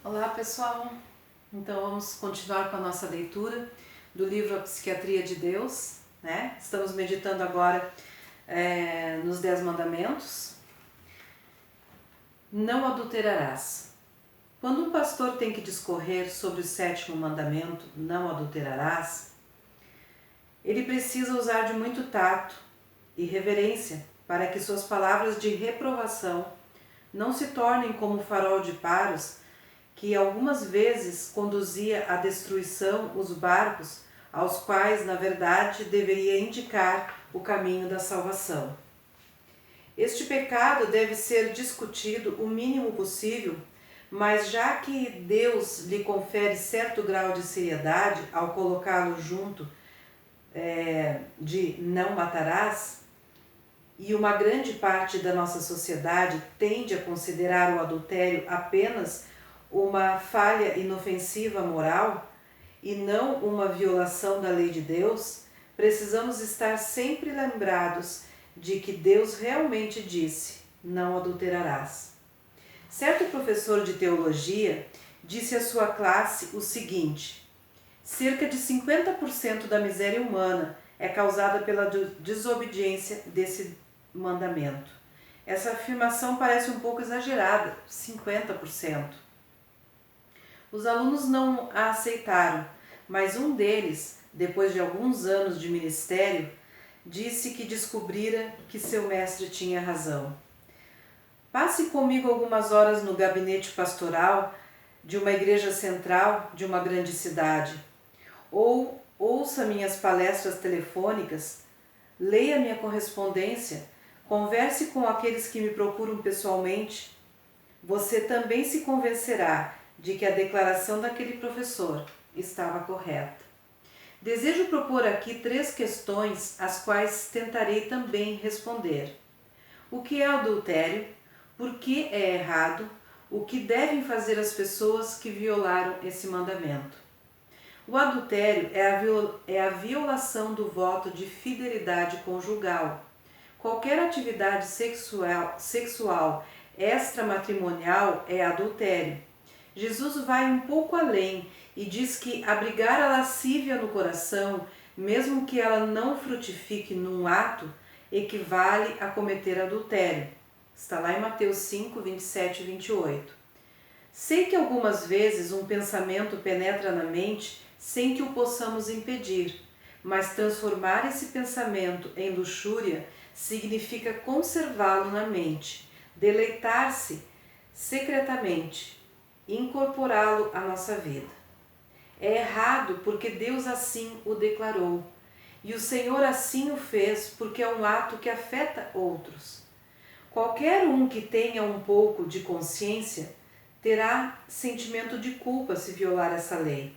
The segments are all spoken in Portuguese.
Olá pessoal, então vamos continuar com a nossa leitura do livro A Psiquiatria de Deus, né? Estamos meditando agora nos 10 mandamentos. Não adulterarás. Quando um pastor tem que discorrer sobre o 7º mandamento, não adulterarás, ele precisa usar de muito tato e reverência para que suas palavras de reprovação não se tornem como o farol de Paros, que algumas vezes conduzia à destruição os barcos aos quais, na verdade, deveria indicar o caminho da salvação. Este pecado deve ser discutido o mínimo possível, mas já que Deus lhe confere certo grau de seriedade ao colocá-lo junto de não matarás, e uma grande parte da nossa sociedade tende a considerar o adultério apenas uma falha inofensiva moral e não uma violação da lei de Deus, precisamos estar sempre lembrados de que Deus realmente disse: não adulterarás. Certo professor de teologia disse à sua classe o seguinte: cerca de 50% da miséria humana é causada pela desobediência desse mandamento. Essa afirmação parece um pouco exagerada, 50%. Os alunos não a aceitaram, mas um deles, depois de alguns anos de ministério, disse que descobrira que seu mestre tinha razão. Passe comigo algumas horas no gabinete pastoral de uma igreja central de uma grande cidade, ou ouça minhas palestras telefônicas, leia minha correspondência, converse com aqueles que me procuram pessoalmente. Você também se convencerá de que a declaração daquele professor estava correta. Desejo propor aqui 3 questões às quais tentarei também responder. O que é adultério? Por que é errado? O que devem fazer as pessoas que violaram esse mandamento? O adultério é a violação do voto de fidelidade conjugal. Qualquer atividade sexual extramatrimonial é adultério. Jesus vai um pouco além e diz que abrigar a lascívia no coração, mesmo que ela não frutifique num ato, equivale a cometer adultério. Está lá em Mateus 5, 27 e 28. Sei que algumas vezes um pensamento penetra na mente sem que o possamos impedir, mas transformar esse pensamento em luxúria significa conservá-lo na mente, deleitar-se secretamente, incorporá-lo à nossa vida. É errado porque Deus assim o declarou, e o Senhor assim o fez porque é um ato que afeta outros. Qualquer um que tenha um pouco de consciência terá sentimento de culpa se violar essa lei.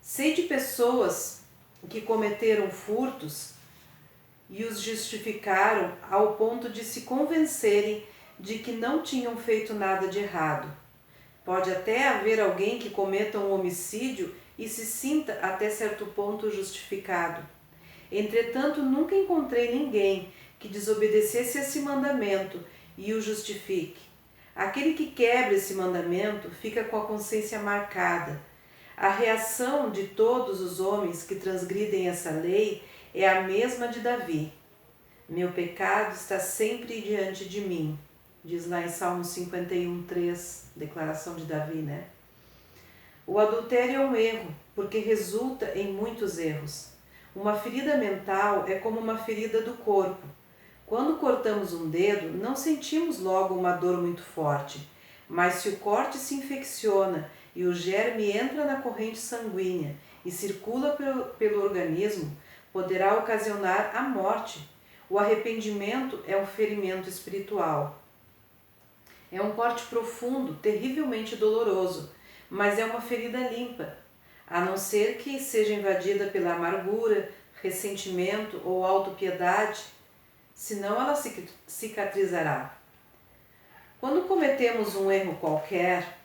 Sei de pessoas que cometeram furtos e os justificaram ao ponto de se convencerem de que não tinham feito nada de errado. Pode até haver alguém que cometa um homicídio e se sinta até certo ponto justificado. Entretanto, nunca encontrei ninguém que desobedecesse esse mandamento e o justifique. Aquele que quebra esse mandamento fica com a consciência marcada. A reação de todos os homens que transgridem essa lei é a mesma de Davi. Meu pecado está sempre diante de mim. Diz lá em Salmo 51, 3, declaração de Davi, né? O adultério é um erro, porque resulta em muitos erros. Uma ferida mental é como uma ferida do corpo. Quando cortamos um dedo, não sentimos logo uma dor muito forte, mas se o corte se infecciona e o germe entra na corrente sanguínea e circula pelo organismo, poderá ocasionar a morte. O arrependimento é um ferimento espiritual. É um corte profundo, terrivelmente doloroso, mas é uma ferida limpa, a não ser que seja invadida pela amargura, ressentimento ou autopiedade, senão ela cicatrizará. Quando cometemos um erro qualquer,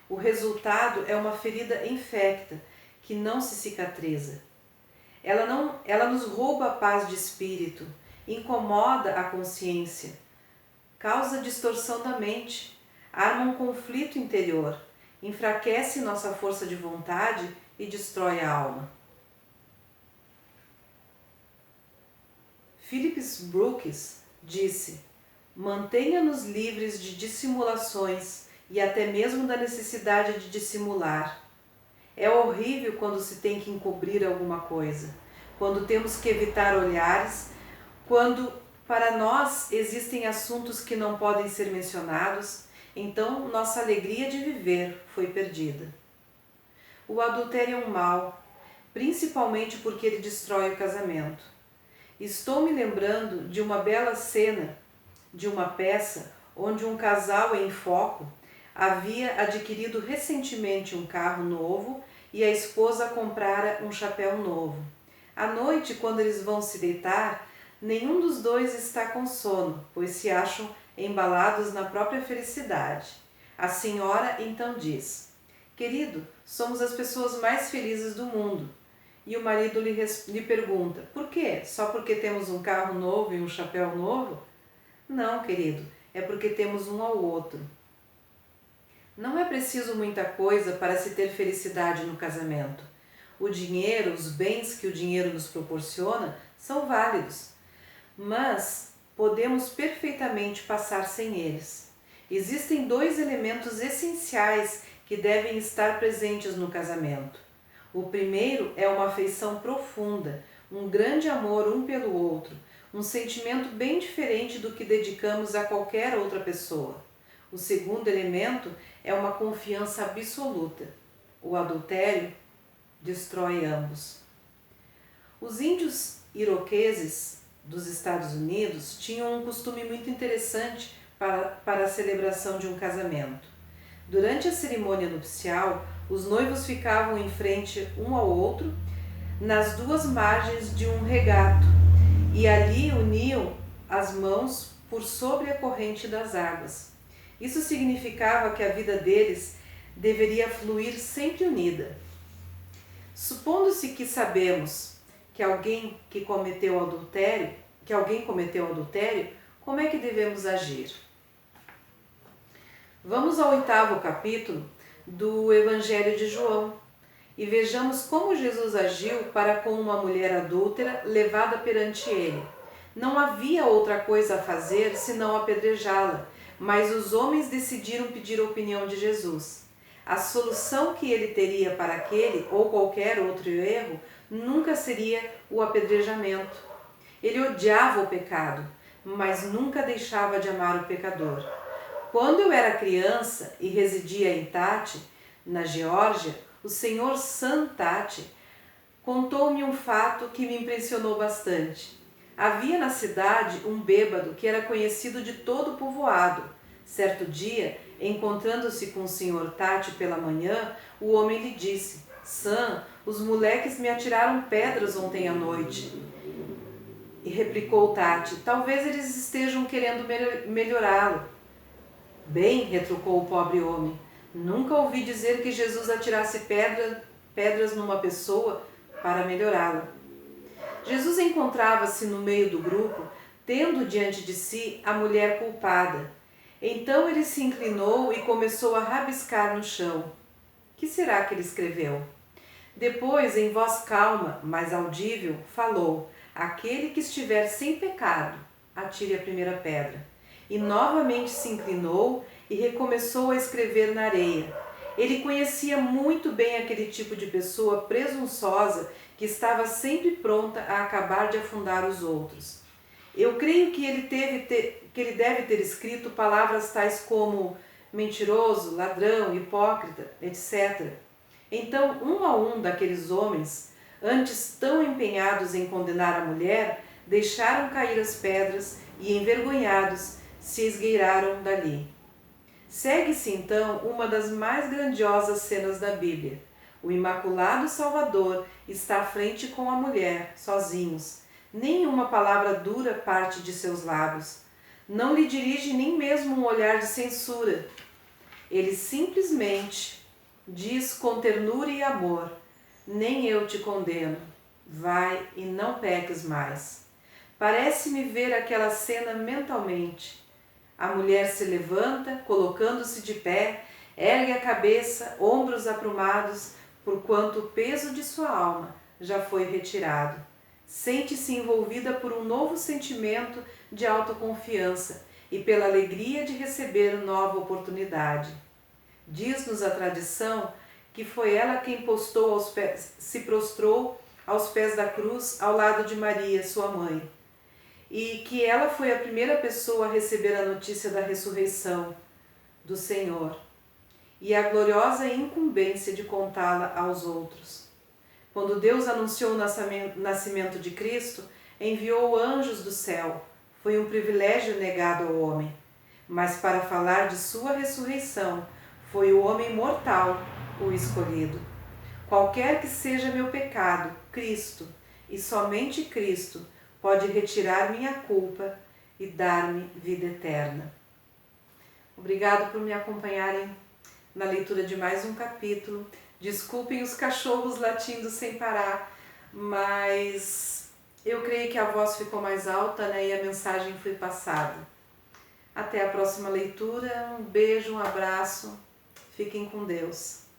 o resultado é uma ferida infecta que não se cicatriza. Ela nos rouba a paz de espírito, incomoda a consciência, causa distorção da mente. arma um conflito interior, enfraquece nossa força de vontade e destrói a alma. Phillips Brooks disse: mantenha-nos livres de dissimulações e até mesmo da necessidade de dissimular. É horrível quando se tem que encobrir alguma coisa, quando temos que evitar olhares, quando para nós existem assuntos que não podem ser mencionados, então nossa alegria de viver foi perdida. O adultério é um mal, principalmente porque ele destrói o casamento. Estou me lembrando de uma bela cena de uma peça onde um casal em foco havia adquirido recentemente um carro novo e a esposa comprara um chapéu novo. À noite, quando eles vão se deitar, nenhum dos dois está com sono, pois se acham embalados na própria felicidade. A senhora então diz: querido, somos as pessoas mais felizes do mundo. E o marido lhe pergunta: por quê? Só porque temos um carro novo e um chapéu novo? Não, querido, é porque temos um ao outro. Não é preciso muita coisa para se ter felicidade no casamento. O dinheiro, os bens que o dinheiro nos proporciona são válidos, mas podemos perfeitamente passar sem eles. Existem dois elementos essenciais que devem estar presentes no casamento. O primeiro é uma afeição profunda, um grande amor um pelo outro, um sentimento bem diferente do que dedicamos a qualquer outra pessoa. O segundo elemento é uma confiança absoluta. O adultério destrói ambos. Os índios iroqueses dos Estados Unidos tinham um costume muito interessante para a celebração de um casamento. Durante a cerimônia nupcial, os noivos ficavam em frente um ao outro nas duas margens de um regato e ali uniam as mãos por sobre a corrente das águas. Isso significava que a vida deles deveria fluir sempre unida. Supondo-se que sabemos que alguém cometeu adultério, como é que devemos agir? Vamos ao 8º capítulo do Evangelho de João e vejamos como Jesus agiu para com uma mulher adúltera levada perante ele. Não havia outra coisa a fazer senão apedrejá-la, mas os homens decidiram pedir a opinião de Jesus. A solução que ele teria para aquele ou qualquer outro erro nunca seria o apedrejamento. Ele odiava o pecado, mas nunca deixava de amar o pecador. Quando eu era criança e residia em Tati, na Geórgia, o senhor Sam Tati contou-me um fato que me impressionou bastante. Havia na cidade um bêbado que era conhecido de todo o povoado. Certo dia, encontrando-se com o senhor Tati pela manhã, o homem lhe disse: Sam, os moleques me atiraram pedras ontem à noite. E replicou Tati: talvez eles estejam querendo melhorá-lo. Bem, retrucou o pobre homem, nunca ouvi dizer que Jesus atirasse pedras numa pessoa para melhorá-la. Jesus encontrava-se no meio do grupo, tendo diante de si a mulher culpada. Então ele se inclinou e começou a rabiscar no chão. Que será que ele escreveu? Depois, em voz calma, mas audível, falou: aquele que estiver sem pecado, atire a primeira pedra. E novamente se inclinou e recomeçou a escrever na areia. Ele conhecia muito bem aquele tipo de pessoa presunçosa que estava sempre pronta a acabar de afundar os outros. Eu creio que ele deve ter escrito palavras tais como mentiroso, ladrão, hipócrita, etc. Então, um a um daqueles homens, antes tão empenhados em condenar a mulher, deixaram cair as pedras e, envergonhados, se esgueiraram dali. Segue-se então uma das mais grandiosas cenas da Bíblia. O Imaculado Salvador está à frente com a mulher, sozinhos. Nenhuma palavra dura parte de seus lábios. Não lhe dirige nem mesmo um olhar de censura. Ele simplesmente diz com ternura e amor: nem eu te condeno. Vai e não peques mais. Parece-me ver aquela cena mentalmente. A mulher se levanta, colocando-se de pé, ergue a cabeça, ombros aprumados, porquanto o peso de sua alma já foi retirado. Sente-se envolvida por um novo sentimento de autoconfiança e pela alegria de receber nova oportunidade. Diz-nos a tradição que foi ela quem se prostrou aos pés da cruz ao lado de Maria, sua mãe, e que ela foi a primeira pessoa a receber a notícia da ressurreição do Senhor e a gloriosa incumbência de contá-la aos outros. Quando Deus anunciou o nascimento de Cristo, enviou anjos do céu. Foi um privilégio negado ao homem, mas para falar de sua ressurreição, foi o homem mortal o escolhido. Qualquer que seja meu pecado, Cristo, e somente Cristo, pode retirar minha culpa e dar-me vida eterna. Obrigado por me acompanharem na leitura de mais um capítulo. Desculpem os cachorros latindo sem parar, mas eu creio que a voz ficou mais alta, né, e a mensagem foi passada. Até a próxima leitura. Um beijo, um abraço. Fiquem com Deus.